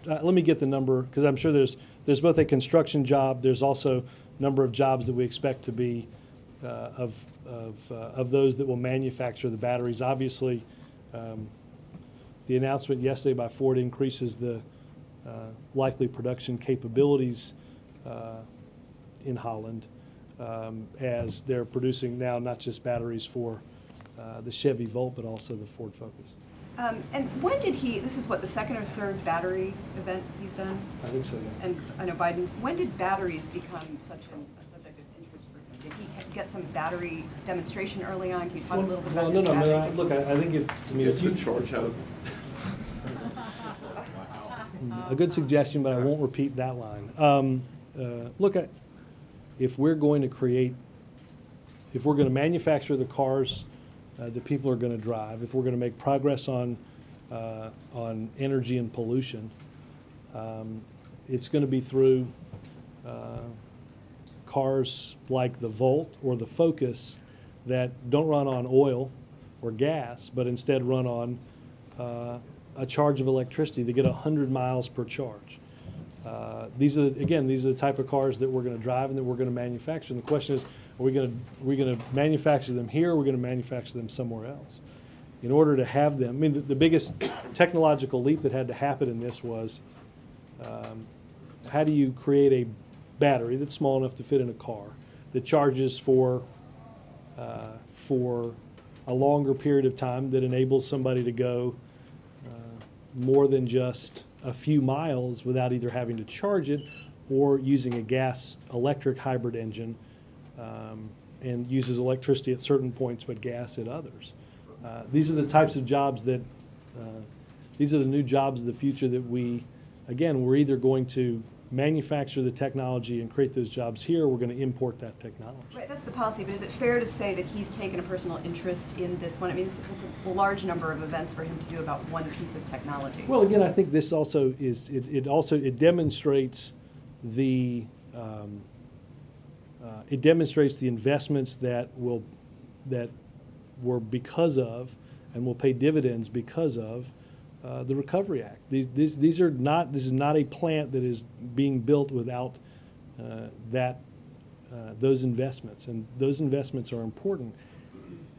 Speaker 1: Let me get the number, because I'm sure there's both a construction job. There's also a number of jobs that we expect to be of those that will manufacture the batteries. Obviously, the announcement yesterday by Ford increases the likely production capabilities in Holland. As they're producing now not just batteries for the Chevy Volt, but also the Ford Focus.
Speaker 13: And when did this is what, the second or third battery event he's done?
Speaker 1: I think so, yeah.
Speaker 13: And I know Biden's, when did batteries become such a subject of interest for him? Did he get some battery demonstration early on? Can you talk a little bit about this battery?
Speaker 1: Look, I think if you
Speaker 10: charge out.
Speaker 1: a good suggestion, but I won't repeat that line. Look, if we're going to manufacture the cars that people are going to drive, if we're going to make progress on energy and pollution, it's going to be through cars like the Volt or the Focus that don't run on oil or gas, but instead run on a charge of electricity. They get 100 miles per charge. These are the type of cars that we're going to drive and that we're going to manufacture. And the question is, are we going to manufacture them here, or are we going to manufacture them somewhere else? In order to have them, I mean, the biggest technological leap that had to happen in this was, how do you create a battery that's small enough to fit in a car that charges for a longer period of time, that enables somebody to go more than just a few miles without either having to charge it or using a gas-electric hybrid engine, and uses electricity at certain points but gas at others. These are the types of jobs that, these are the new jobs of the future that we're either going to manufacture the technology and create those jobs here, we're going to import that technology.
Speaker 13: Right, that's the policy, but is it fair to say that he's taken a personal interest in this one? I mean, it's a large number of events for him to do about one piece of technology.
Speaker 1: Well, again, I think this also is, it demonstrates the, investments that were because of and will pay dividends because of the Recovery Act. This is not a plant that is being built without those investments, and those investments are important.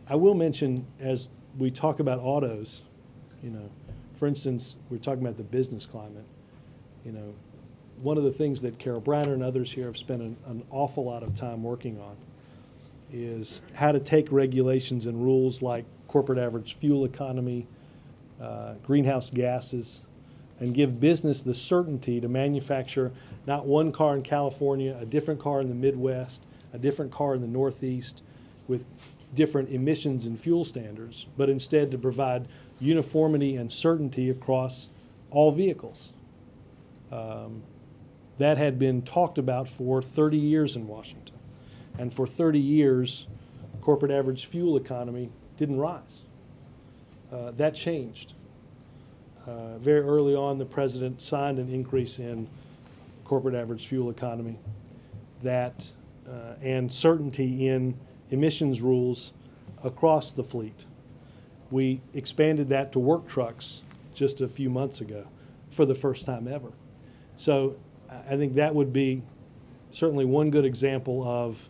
Speaker 1: I will mention, as we talk about autos, for instance, we're talking about the business climate. One of the things that Carol Briner and others here have spent an awful lot of time working on is how to take regulations and rules like corporate average fuel economy, greenhouse gases, and give business the certainty to manufacture not one car in California, a different car in the Midwest, a different car in the Northeast with different emissions and fuel standards, but instead to provide uniformity and certainty across all vehicles. That had been talked about for 30 years in Washington. And for 30 years, corporate average fuel economy didn't rise. That changed. Very early on, the president signed an increase in corporate average fuel economy and certainty in emissions rules across the fleet. We expanded that to work trucks just a few months ago for the first time ever. So I think that would be certainly one good example of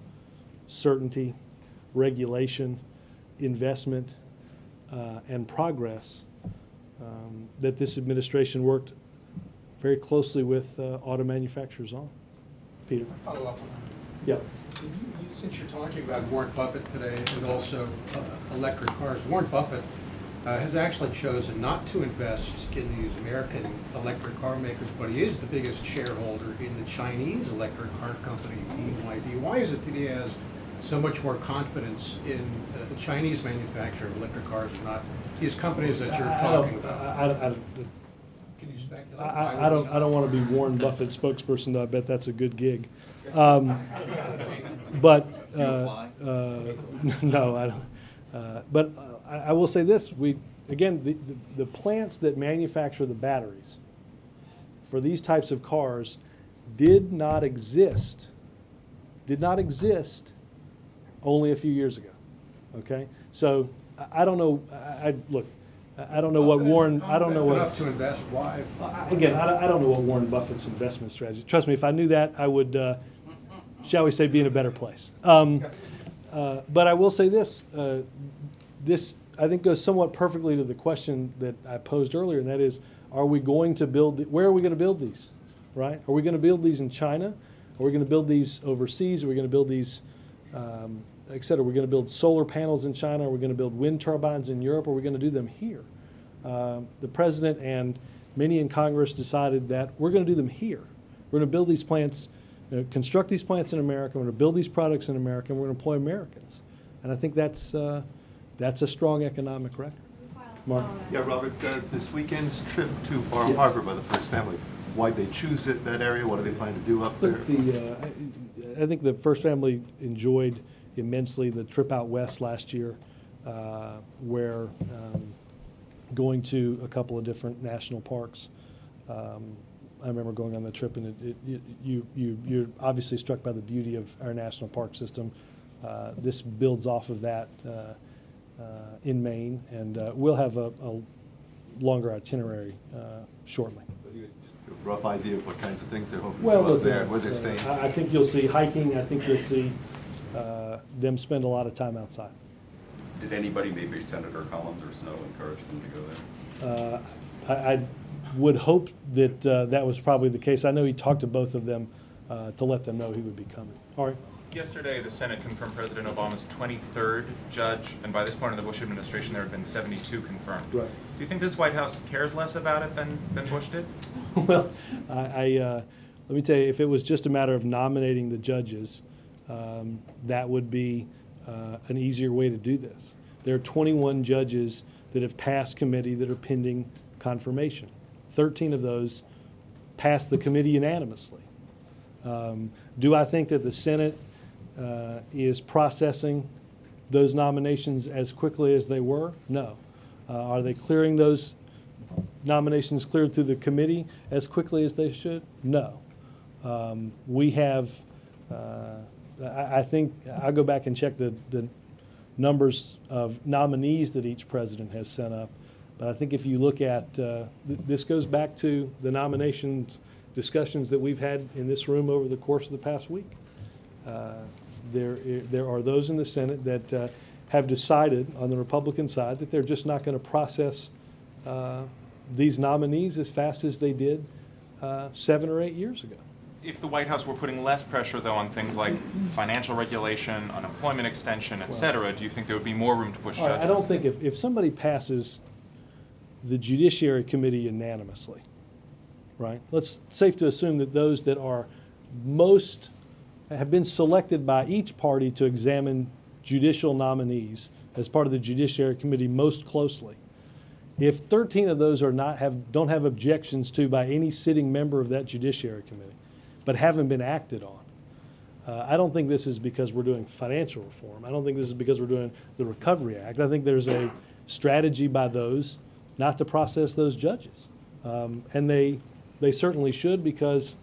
Speaker 1: certainty, regulation, investment, and progress that this administration worked very closely with auto manufacturers on. Peter?
Speaker 14: Follow up on
Speaker 1: Yeah.
Speaker 14: that. Since you're talking about Warren Buffett today and also electric cars, Warren Buffett has actually chosen not to invest in these American electric car makers, but he is the biggest shareholder in the Chinese electric car company, BYD. Why is it that he has so much more confidence in the Chinese manufacturer of electric cars and not these companies that you're talking about? Can you speculate?
Speaker 1: I don't want to be Warren Buffett's spokesperson, though I bet that's a good gig. But no, I don't. But I will say this: the plants that manufacture the batteries for these types of cars did not exist only a few years ago. Okay, so I don't know. I don't know what Warren. I don't know what.
Speaker 14: Enough to invest. Why?
Speaker 1: Again, I don't know what Warren Buffett's investment strategy. Trust me, if I knew that, I would, shall we say, be in a better place. But I will say this: this I think goes somewhat perfectly to the question that I posed earlier, and that is, are we going to build? Where are we going to build these? Right? Are we going to build these in China? Are we going to build these overseas? Are we going to build these? Et cetera. Are we going to build solar panels in China? Are we going to build wind turbines in Europe? Are we going to do them here? The president and many in Congress decided that we're going to do them here. We're going to build these plants, construct these plants in America. We're going to build these products in America, and we're going to employ Americans. And I think that's a strong economic record. Mark?
Speaker 15: Yeah, Robert, this weekend's trip to Bar Harbor by the First Family, why'd they choose that area? What do they plan to do up there?
Speaker 1: I think the First Family enjoyed immensely the trip out west last year, where going to a couple of different national parks. I remember going on the trip, and you're obviously struck by the beauty of our national park system. This builds off of that in Maine, and we'll have a longer itinerary shortly.
Speaker 15: A rough idea of what kinds of things they're hoping
Speaker 1: Well,
Speaker 15: to do up there, where they're staying?
Speaker 1: I think you'll see hiking. I think you'll see them spend a lot of time outside.
Speaker 7: Did anybody, maybe Senator Collins or Snow, encourage them to go there?
Speaker 1: I would hope that that was probably the case. I know he talked to both of them to let them know he would be coming. All right.
Speaker 16: Yesterday, the Senate confirmed President Obama's 23rd judge, and by this point in the Bush administration, there had been 72 confirmed.
Speaker 1: Right.
Speaker 16: Do you think this White House cares less about it than Bush did?
Speaker 1: Well, let me tell you, if it was just a matter of nominating the judges, that would be an easier way to do this. There are 21 judges that have passed committee that are pending confirmation. 13 of those passed the committee unanimously. Do I think that the Senate is processing those nominations as quickly as they were? No. Are they clearing those nominations cleared through the committee as quickly as they should? No. We have, I think, I'll go back and check the numbers of nominees that each president has sent up. But I think if you look at, this goes back to the nominations discussions that we've had in this room over the course of the past week. There are those in the Senate that have decided on the Republican side that they're just not going to process these nominees as fast as they did 7 or 8 years ago.
Speaker 16: If the White House were putting less pressure, though, on things like financial regulation, unemployment extension, et cetera, do you think there would be more room to push
Speaker 1: All right,
Speaker 16: judges?
Speaker 1: I don't think if somebody passes the Judiciary Committee unanimously, right? It's safe to assume that those that are have been selected by each party to examine judicial nominees as part of the Judiciary Committee most closely. If 13 of those don't have objections to by any sitting member of that Judiciary Committee, but haven't been acted on, I don't think this is because we're doing financial reform. I don't think this is because we're doing the Recovery Act. I think there's a strategy by those not to process those judges. And they certainly should, because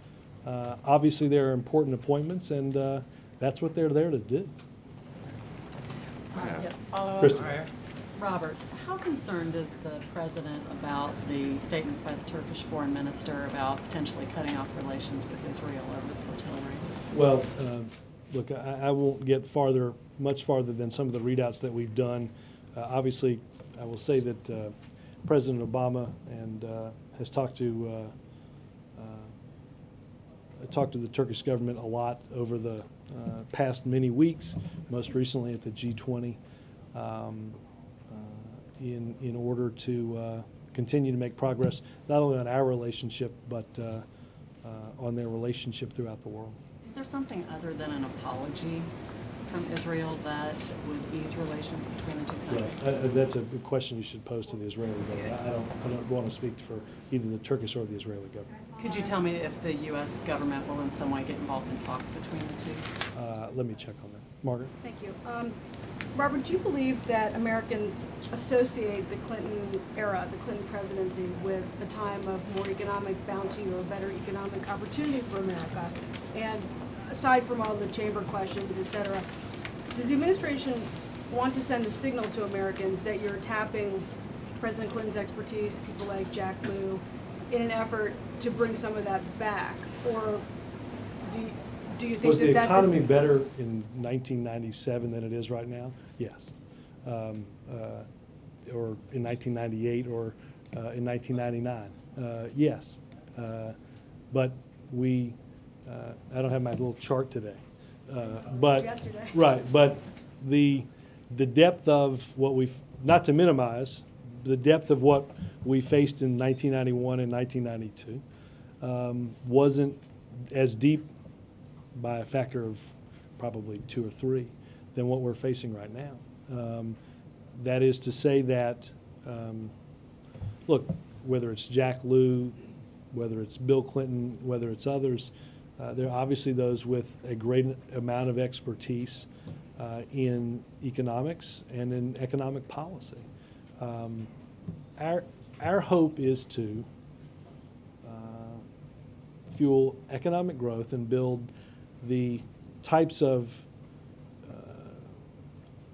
Speaker 1: obviously they're important appointments, and that's what they're there to do. Kristen.
Speaker 17: Robert, how concerned is the president about the statements by the Turkish foreign minister about potentially cutting off relations with Israel over the flotilla raid?
Speaker 1: Well, look, I won't get much farther than some of the readouts that we've done. Obviously, I will say that President Obama has talked to the Turkish government a lot over the past many weeks, most recently at the G20, in order to continue to make progress, not only on our relationship, but on their relationship throughout the world.
Speaker 17: Is there something other than an apology from Israel that would ease relations between the two countries?
Speaker 1: Right. That's a good question you should pose to the Israeli government. I don't want to speak for either the Turkish or the Israeli government.
Speaker 17: Could you tell me if the U.S. government will in some way get involved in talks between the two?
Speaker 1: Let me check on that. Margaret?
Speaker 13: Thank you. Robert, do you believe that Americans associate the Clinton era, the Clinton presidency, with a time of more economic bounty or better economic opportunity for America? And aside from all the chamber questions, et cetera, does the administration want to send a signal to Americans that you're tapping President Clinton's expertise, people like Jack Lew, in an effort to bring some of that back? Or do you think
Speaker 1: was the
Speaker 13: that's
Speaker 1: economy better in 1997 than it is right now? Yes. Or in 1998 or in 1999? Yes. But I don't have my little chart today. But
Speaker 13: yesterday.
Speaker 1: Right. But the depth of what we've, not to minimize, the depth of what we faced in 1991 and 1992 wasn't as deep by a factor of probably 2 or 3 than what we're facing right now. That is to say that, look, whether it's Jack Lew, whether it's Bill Clinton, whether it's others, there are obviously those with a great amount of expertise in economics and in economic policy. Our hope is to fuel economic growth and build the types of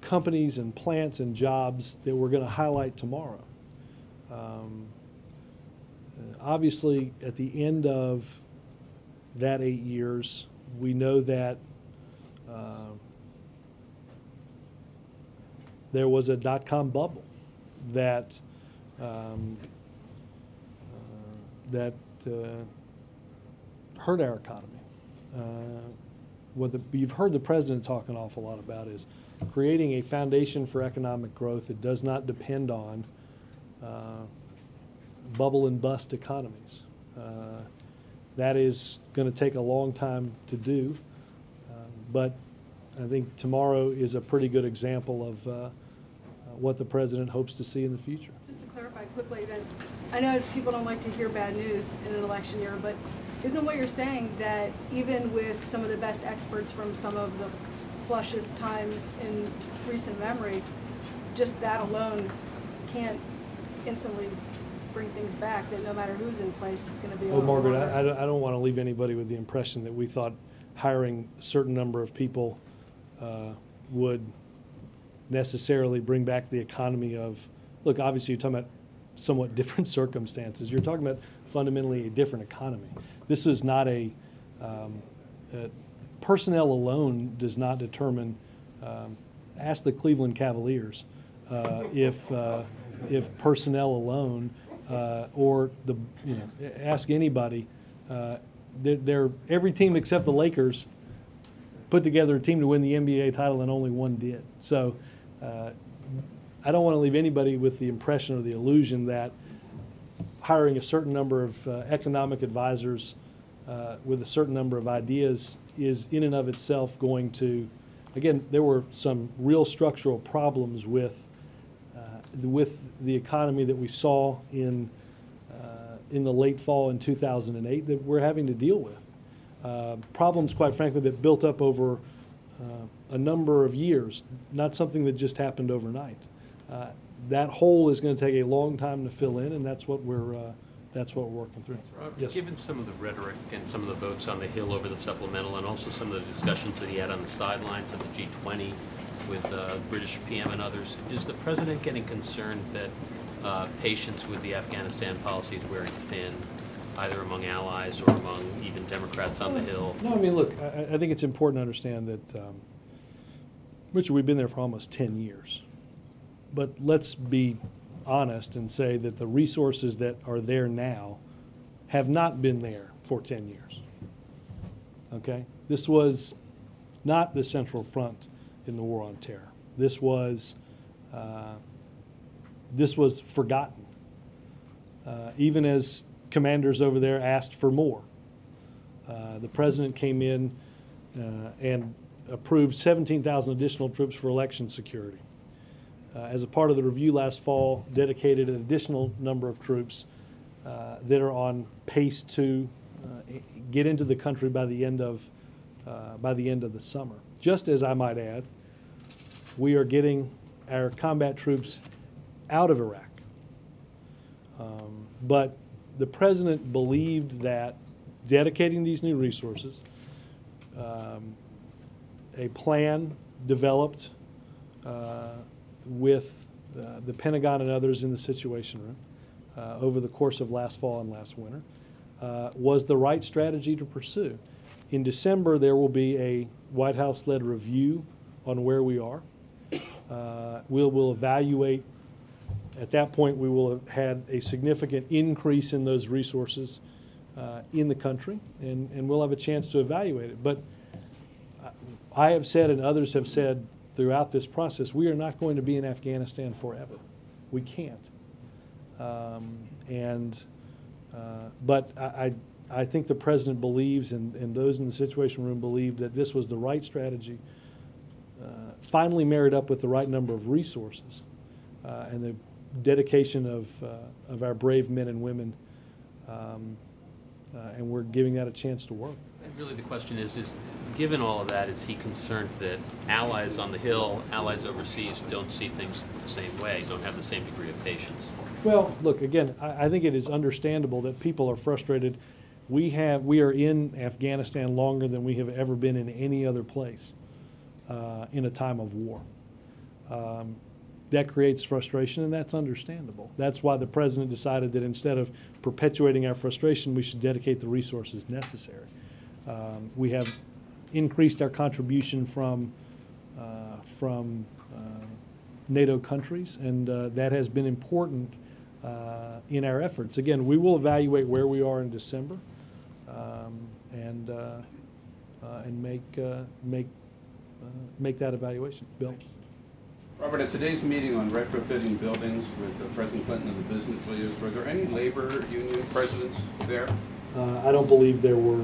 Speaker 1: companies and plants and jobs that we're going to highlight tomorrow. Obviously, at the end of that 8 years, we know that there was a dot-com bubble that hurt our economy. What you've heard the president talk an awful lot about is creating a foundation for economic growth that does not depend on bubble and bust economies. That is going to take a long time to do, but I think tomorrow is a pretty good example of what the president hopes to see in the future.
Speaker 13: Just to clarify quickly then, I know people don't like to hear bad news in an election year, but isn't what you're saying that even with some of the best experts from some of the flushest times in recent memory, just that alone can't instantly bring things back, that no matter who's in place, it's going to be
Speaker 1: Well, Margaret,
Speaker 13: longer?
Speaker 1: I don't want to leave anybody with the impression that we thought hiring a certain number of people would necessarily bring back the economy of, look, obviously you're talking about somewhat different circumstances. You're talking about fundamentally a different economy. This was not personnel alone does not determine, ask the Cleveland Cavaliers if personnel alone or ask anybody, every team except the Lakers put together a team to win the NBA title and only one did. So I don't want to leave anybody with the impression or the illusion that hiring a certain number of economic advisors with a certain number of ideas is in and of itself going to, again, there were some real structural problems with the economy that we saw in the late fall in 2008 that we're having to deal with. Problems, quite frankly, that built up over a number of years, not something that just happened overnight. That hole is going to take a long time to fill in, and that's what we're working through. Yes.
Speaker 18: Given some of the rhetoric and some of the votes on the Hill over the supplemental, and also some of the discussions that he had on the sidelines of the G20 with British PM and others, is the president getting concerned that patience with the Afghanistan policy is wearing thin, either among allies or among even Democrats on the Hill?
Speaker 1: No, I mean, look, I think it's important to understand that, Richard, we've been there for almost 10 years. But let's be honest and say that the resources that are there now have not been there for 10 years. Okay? This was not the central front in the war on terror. This was forgotten. Even as commanders over there asked for more. The president came in and approved 17,000 additional troops for election security. As a part of the review last fall, dedicated an additional number of troops that are on pace to get into the country by the end of the summer. Just as I might add, we are getting our combat troops out of Iraq. But the president believed that dedicating these new resources, a plan developed with the Pentagon and others in the Situation Room over the course of last fall and last winter, was the right strategy to pursue. In December, there will be a White House-led review on where we are. We'll evaluate. At that point, we will have had a significant increase in those resources in the country, and we'll have a chance to evaluate it. But I have said, and others have said throughout this process, we are not going to be in Afghanistan forever. We can't. But I think the president believes, and those in the Situation Room believe, that this was the right strategy, finally married up with the right number of resources and the dedication of our brave men and women, and we're giving that a chance to work.
Speaker 18: And really the question is given all of that, is he concerned that allies on the Hill, allies overseas don't see things the same way, don't have the same degree of patience?
Speaker 1: Well, look, again, I think it is understandable that people are frustrated. We are in Afghanistan longer than we have ever been in any other place in a time of war. That creates frustration, and that's understandable. That's why the president decided that instead of perpetuating our frustration, we should dedicate the resources necessary. We have increased our contribution from NATO countries, and that has been important in our efforts. Again, we will evaluate where we are in December and make that evaluation. Bill?
Speaker 7: Robert, at today's meeting on retrofitting buildings with President Clinton and the business leaders, were there any labor union presidents there?
Speaker 1: I don't believe there were.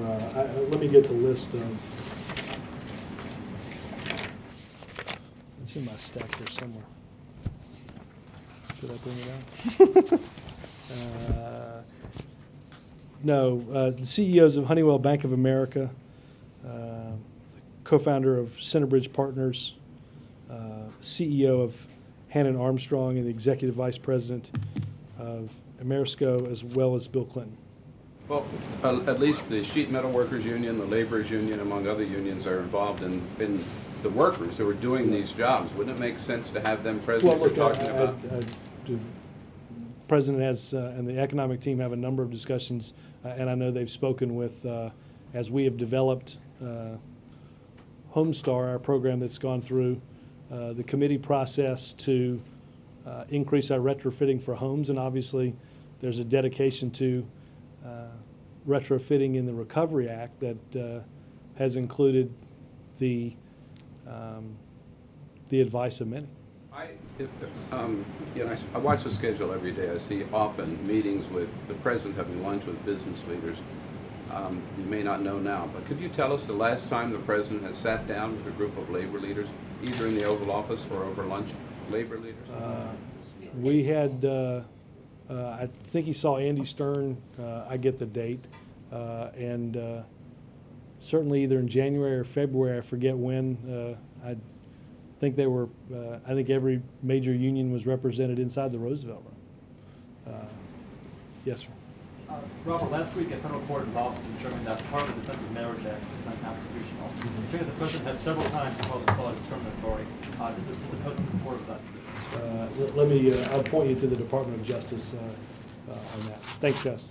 Speaker 1: Let me get the list of. It's in my stack here somewhere. Did I bring it out? The CEOs of Honeywell Bank of America, co-founder of Centerbridge Partners, CEO of Hannon Armstrong, and the executive vice president of Amerisco, as well as Bill Clinton.
Speaker 5: Well, at least the sheet metal workers union, the laborers union, among other unions, are involved in the workers who are doing these jobs. Wouldn't it make sense to have them present
Speaker 1: Well,
Speaker 5: if we're
Speaker 1: look,
Speaker 5: talking about?
Speaker 1: the President has, and the economic team have a number of discussions, and I know they've spoken with, as we have developed Homestar, our program that's gone through the committee process to increase our retrofitting for homes, and obviously there's a dedication to retrofitting in the Recovery Act that has included the advice of many.
Speaker 5: I watch the schedule every day. I see often meetings with the president having lunch with business leaders. You may not know now, but could you tell us the last time the president has sat down with a group of labor leaders, either in the Oval Office or over lunch? Labor leaders?
Speaker 1: We had, I think he saw Andy Stern, I get the date, and certainly either in January or February, I forget when. I think they were, I think every major union was represented inside the Roosevelt Room. Yes, sir.
Speaker 19: Robert, last week a federal court in Boston determined that part of the Defense of Marriage Act is unconstitutional. Considering the president has several times called the law discriminatory, is the president supportive of that?
Speaker 1: Let me, I'll point you to the Department of Justice on that. Thanks, guys.